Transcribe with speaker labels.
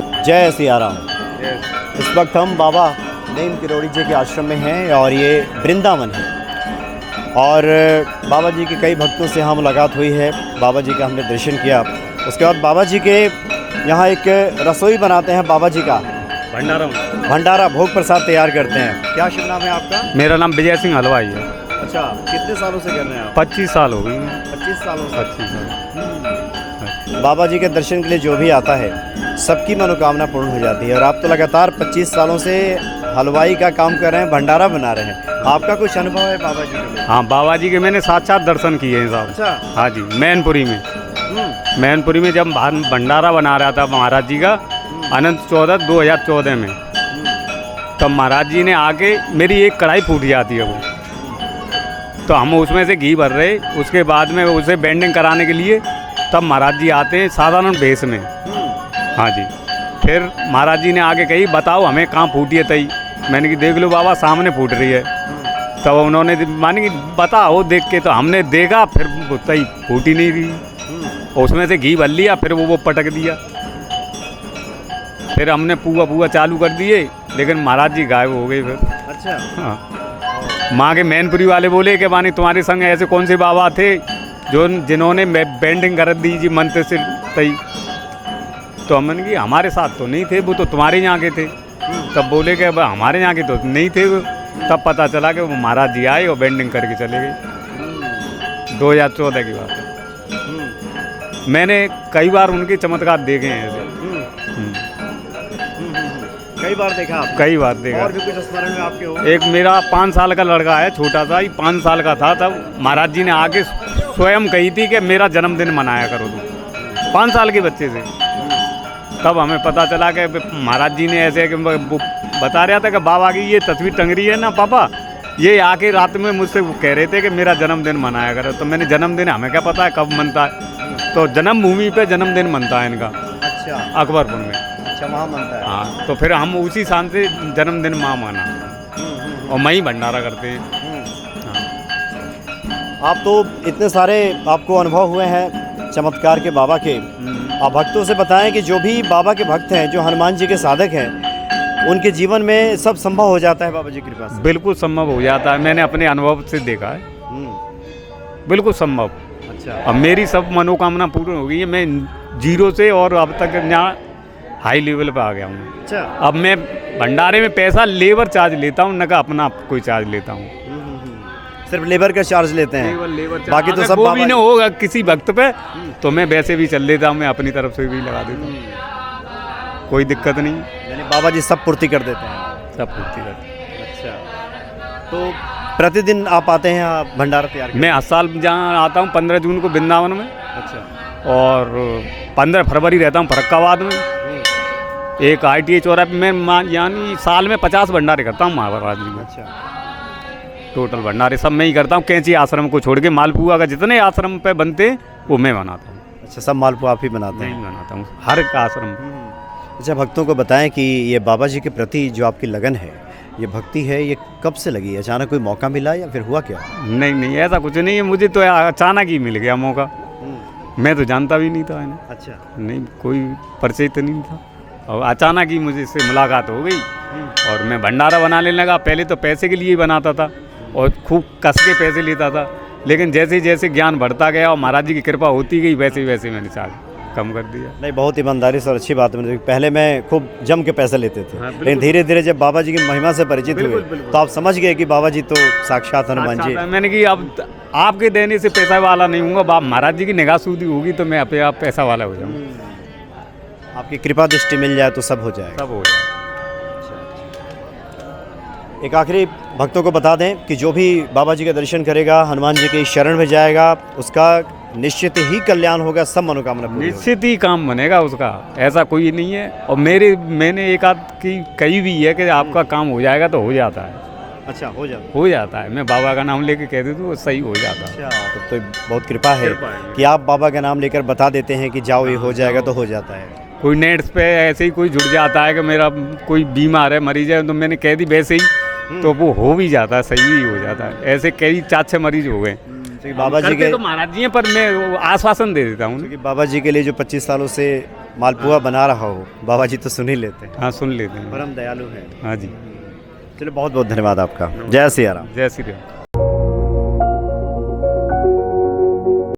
Speaker 1: जय सिया राम। इस वक्त हम बाबा नीम किरोड़ी जी के आश्रम में हैं और ये वृंदावन है और बाबा जी के कई भक्तों से हम मुलाकात हुई है। बाबा जी का हमने दर्शन किया। उसके बाद बाबा जी के यहाँ एक रसोई बनाते हैं। बाबा जी का भंडारा भोग प्रसाद तैयार करते हैं। क्या शुभ नाम है आपका?
Speaker 2: मेरा नाम विजय सिंह हलवाई है।
Speaker 1: अच्छा, कितने सालों से कर रहे हैं आप?
Speaker 2: 25 साल हो गई।
Speaker 1: 25 सालों से।
Speaker 2: 25 साल।
Speaker 1: बाबा जी के दर्शन के लिए जो भी आता है सबकी मनोकामना पूर्ण हो जाती है और आप तो लगातार 25 सालों से हलवाई का काम कर रहे हैं, भंडारा बना रहे हैं। आपका कुछ अनुभव है बाबा जी के?
Speaker 2: हाँ, बाबा जी के मैंने साक्षात दर्शन किए हैं साहब।
Speaker 1: अच्छा।
Speaker 2: हाँ जी, मैनपुरी में। मैनपुरी में जब भंडारा बना रहा था महाराज जी का अनंत 2014 में, तब महाराज जी ने आके मेरी एक कढ़ाई फूट जाती है वो, तो हम उसमें से घी भर रहे। उसके बाद में उसे बेंडिंग कराने के लिए तब महाराज जी आते हैं साधारण भेष में। हाँ जी, फिर महाराज जी ने आगे कही बताओ हमें कहाँ फूटी है तई। मैंने कि देख लो बाबा सामने फूट रही है। तब उन्होंने मानी कि बताओ देख के, तो हमने देखा फिर तई फूटी नहीं रही। उसमें से घी भर लिया, फिर वो पटक दिया। फिर हमने पुआ चालू कर दिए, लेकिन महाराज जी गायब हो गए फिर।
Speaker 1: अच्छा।
Speaker 2: हाँ, माँ के मैनपुरी वाले बोले कि मानी तुम्हारे संग ऐसे कौन से बाबा थे जिन्होंने बेंडिंग कर दी जी मंत्र से तई। तो हमने कि हमारे साथ तो नहीं थे, वो तो तुम्हारे यहाँ के थे। तब बोले कि अब हमारे यहाँ के तो नहीं थे। तब पता चला कि वो महाराज जी आए और बेंडिंग करके चले गए। 2014 की बात है। मैंने कई बार उनके चमत्कार देखे हैं ऐसे।
Speaker 1: कई बार देखा आप?
Speaker 2: कई बार देखा।
Speaker 1: और भी कुछ स्मरण में आपके हो?
Speaker 2: एक मेरा 5 साल का लड़का है, छोटा सा ही 5 साल का था। तब महाराज जी ने आके स्वयं कही थी कि मेरा जन्मदिन मनाया करो तुम, 5 साल के बच्चे से। तब हमें पता चला कि महाराज जी ने ऐसे कि बता रहा था कि बाबा की ये तस्वीर टंग रही है ना पापा, ये आके रात में मुझसे वो कह रहे थे कि मेरा जन्मदिन मनाया करो। तो मैंने जन्मदिन हमें क्या पता है कब मनता है, तो जन्मभूमि पे जन्मदिन मनता है इनका।
Speaker 1: अच्छा।
Speaker 2: अकबरपुर में।
Speaker 1: अच्छा, वहाँ मनता है।
Speaker 2: हाँ, तो फिर हम उसी शान से जन्मदिन माँ माना और मैं ही भंडारा करते हैं।
Speaker 1: आप तो इतने सारे आपको अनुभव हुए हैं चमत्कार के बाबा के। आप भक्तों से बताएं कि जो भी बाबा के भक्त हैं, जो हनुमान जी के साधक हैं, उनके जीवन में सब संभव हो जाता है बाबा जी की कृपा से?
Speaker 2: बिल्कुल संभव हो जाता है, मैंने अपने अनुभव से देखा है। बिल्कुल संभव।
Speaker 1: अच्छा।
Speaker 2: अब मेरी सब मनोकामना पूर्ण हो गई है। मैं 0 से और अब तक यहाँ हाई लेवल पे आ गया हूँ।
Speaker 1: अच्छा।
Speaker 2: अब मैं भंडारे में पैसा लेबर चार्ज लेता हूँ, न कि अपना कोई चार्ज लेता हूँ।
Speaker 1: सिर्फ लेबर का चार्ज लेते हैं?
Speaker 2: लेबर
Speaker 1: बाकी तो सब
Speaker 2: वो भी नहीं होगा किसी वक्त पे, तो मैं वैसे भी चल लेता हूँ, मैं अपनी तरफ से भी लगा देता हूँ, कोई दिक्कत नहीं।
Speaker 1: यानी बाबा जी सब पूर्ति कर देते हैं?
Speaker 2: सब पूर्ति करते हैं।
Speaker 1: अच्छा। तो प्रतिदिन आप आते हैं आप भंडारा तैयार?
Speaker 2: मैं हर साल जहाँ आता हूँ 15 जून को वृंदावन में।
Speaker 1: अच्छा।
Speaker 2: और 15 फरवरी रहता हूँ फरक्काबाद में। एक ITA चौराहे पे मैं यानी साल में 50 भंडारे करता हूँ महाराज जी में।
Speaker 1: अच्छा।
Speaker 2: टोटल भंडारे सब मैं ही करता हूँ, कैंची आश्रम को छोड़ के। मालपुआ का जितने आश्रम पे बनते वो मैं बनाता हूँ।
Speaker 1: अच्छा, सब मालपुआ आप ही बनाते हैं?
Speaker 2: मैं बनाता हूँ हर एक आश्रम।
Speaker 1: अच्छा, भक्तों को बताएं कि ये बाबा जी के प्रति जो आपकी लगन है, ये भक्ति है, ये कब से लगी? अचानक कोई मौका मिला या फिर हुआ क्या?
Speaker 2: नहीं, ऐसा कुछ नहीं है। मुझे तो अचानक ही मिल गया मौका। मैं तो जानता भी नहीं था इन्हें।
Speaker 1: अच्छा।
Speaker 2: नहीं, कोई परिचय तो नहीं था, और अचानक ही मुझे इससे मुलाकात हो गई और मैं भंडारा बनाने लगा। पहले तो पैसे के लिए ही बनाता था और खूब कस के पैसे लेता था, लेकिन जैसे जैसे ज्ञान बढ़ता गया और महाराज जी की कृपा होती गई, वैसे वैसे मैंने चार्ज कम कर दिया।
Speaker 1: नहीं, बहुत ईमानदारी से और अच्छी बात है। पहले मैं खूब जम के पैसे लेते थे।
Speaker 2: हाँ,
Speaker 1: लेकिन धीरे धीरे जब बाबा जी की महिमा से परिचित हुए तो आप समझ गए कि बाबा जी तो साक्षात हनुमान जी।
Speaker 2: मैंने कि अब आपके देने से पैसा वाला नहीं हूँगा, बाप महाराज जी की निगाह सूदी होगी तो मैं अपने आप पैसा वाला हो जाऊँ।
Speaker 1: आपकी कृपा दृष्टि मिल जाए तो सब हो जाए।
Speaker 2: सब हो जाए।
Speaker 1: एक आखिरी भक्तों को बता दें कि जो भी बाबा जी के दर्शन करेगा, हनुमान जी की शरण में जाएगा, उसका निश्चित ही कल्याण होगा, सब मनोकामना पूरी होगी।
Speaker 2: निश्चित ही काम बनेगा उसका, ऐसा कोई नहीं है। और मैंने एक आध की कही भी है कि आपका काम हो जाएगा, तो हो जाता है।
Speaker 1: अच्छा, हो जाता
Speaker 2: है। मैं बाबा का नाम लेके कह देता हूँ, सही हो जाता है।
Speaker 1: अच्छा, तो बहुत कृपा है कि आप बाबा का नाम लेकर बता देते हैं कि जाओ ये हो जाएगा, तो हो जाता है।
Speaker 2: कोई नेट्स पे ऐसे ही कोई जुड़ जाता है कि मेरा कोई बीमार है, मरीज है, तो मैंने कह दी वैसे ही, तो वो हो भी जाता है, सही ही हो जाता है। ऐसे कई 4-6 मरीज हो गए।
Speaker 1: बाबा जी के
Speaker 2: तो महाराज जी हैं, पर मैं आश्वासन दे देता हूँ
Speaker 1: कि बाबा जी के लिए जो 25 सालों से मालपुआ बना रहा हो, बाबा जी तो सुन ही लेते हैं,
Speaker 2: हाँ सुन लेते हैं।
Speaker 1: परम दयालु हैं।
Speaker 2: हाँ जी।
Speaker 1: चलो बहुत बहुत धन्यवाद आपका। जय सिया राम।
Speaker 2: जय श्री राम।